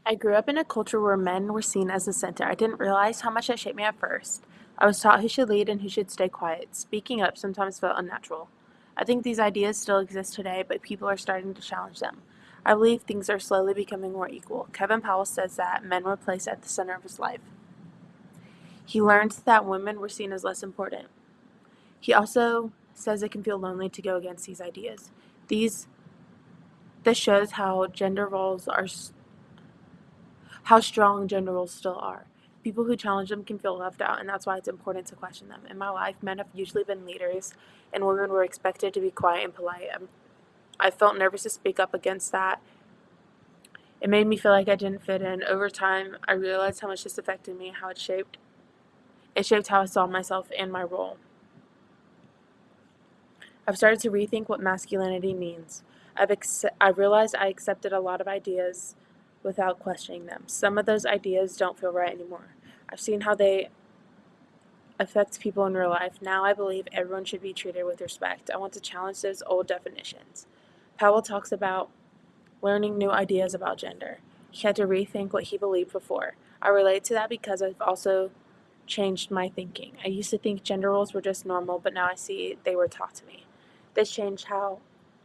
I grew up in a culture where men were seen as the center. I didn't realize how much that shaped me at first. I was taught who should lead and who should stay quiet. Speaking up sometimes felt unnatural. I think these ideas still exist today, but people are starting to challenge them. I believe things are slowly becoming more equal. Kevin Powell says that men were placed at the center of his life. He learned that women were seen as less important. He also says it can feel lonely to go against these ideas. These this shows how strong gender roles still are. People who challenge them can feel left out, and that's why it's important to question them. In my life, men have usually been leaders, and women were expected to be quiet and polite. I felt nervous to speak up against that. It made me feel like I didn't fit in. Over time, I realized how much this affected me, how it shaped how I saw myself and my role. I've started to rethink what masculinity means. I realized I accepted a lot of ideas without questioning them. Some of those ideas don't feel right anymore. I've seen how they affect people in real life. Now I believe everyone should be treated with respect. I want to challenge those old definitions. Powell talks about learning new ideas about gender. He had to rethink what he believed before. I relate to that because I've also changed my thinking. I used to think gender roles were just normal, but now I see they were taught to me. This changed how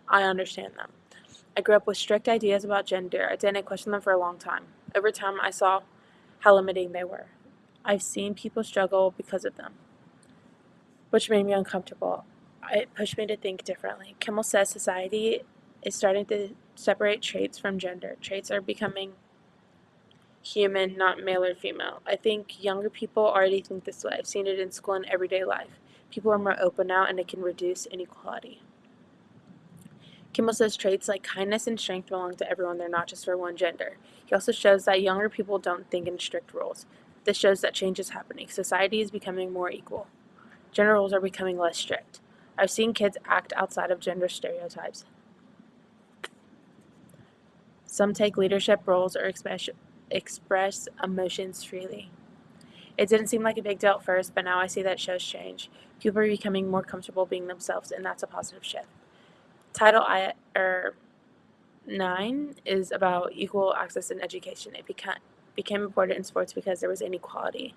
I understand them. I grew up with strict ideas about gender. I didn't question them for a long time. Over time, I saw how limiting they were. I've seen people struggle because of them, which made me uncomfortable. It pushed me to think differently. Kimmel says society is starting to separate traits from gender. Traits are becoming human, not male or female. I think younger people already think this way. I've seen it in school and everyday life. People are more open now, and it can reduce inequality. Kimmel says traits like kindness and strength belong to everyone, they're not just for one gender. He also shows that younger people don't think in strict roles. This shows that change is happening. Society is becoming more equal. Gender roles are becoming less strict. I've seen kids act outside of gender stereotypes. Some take leadership roles or express emotions freely. It didn't seem like a big deal at first, but now I see that shows change. People are becoming more comfortable being themselves, and that's a positive shift. Title 9 is about equal access in education. It became important in sports because there was inequality.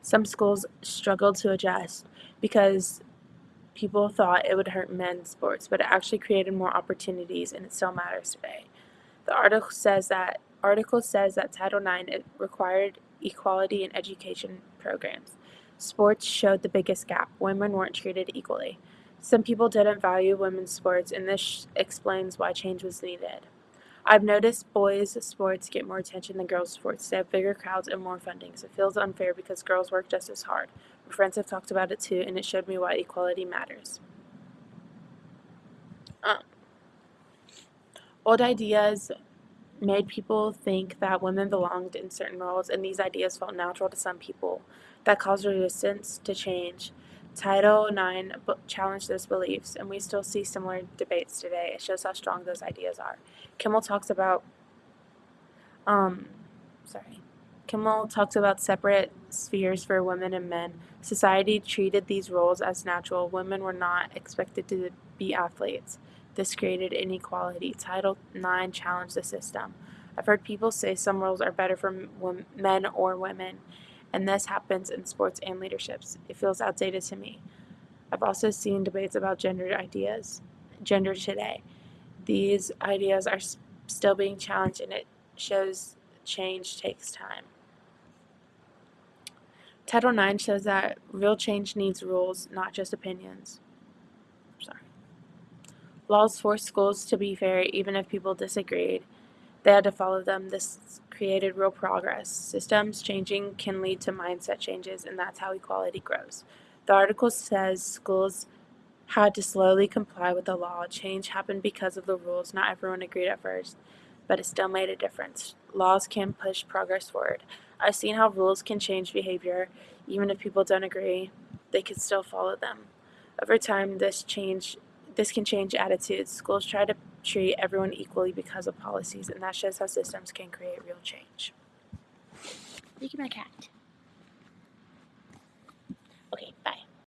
Some schools struggled to adjust because people thought it would hurt men's sports, but it actually created more opportunities, and it still matters today. The article says that Title 9 required equality in education programs. Sports showed the biggest gap. Women weren't treated equally. Some people didn't value women's sports, and this explains why change was needed. I've noticed boys' sports get more attention than girls' sports. They have bigger crowds and more funding, so it feels unfair because girls work just as hard. My friends have talked about it too, and it showed me why equality matters. Um, Old ideas made people think that women belonged in certain roles, and these ideas felt natural to some people. That caused resistance to change. Title IX challenged those beliefs, and we still see similar debates today. It shows how strong those ideas are. Kimmel talks about, um, sorry. Kimmel talks about separate spheres for women and men. Society treated these roles as natural. Women were not expected to be athletes. This created inequality. Title IX challenged the system. I've heard people say some roles are better for men or women, and this happens in sports and leaderships. It feels outdated to me. I've also seen debates about gender today. These ideas are still being challenged, and it shows change takes time. Title IX shows that real change needs rules, not just opinions. Sorry. Laws force schools to be fair even if people disagreed. They had to follow them. This created real progress. Systems changing can lead to mindset changes, and that's how equality grows. The article says schools had to slowly comply with the law. Change happened because of the rules. Not everyone agreed at first, but it still made a difference. Laws can push progress forward. I've seen how rules can change behavior. Even if people don't agree, they can still follow them. Over time, this can change attitudes. Schools try to treat everyone equally because of policies, and that shows how systems can create real change. Look at my cat.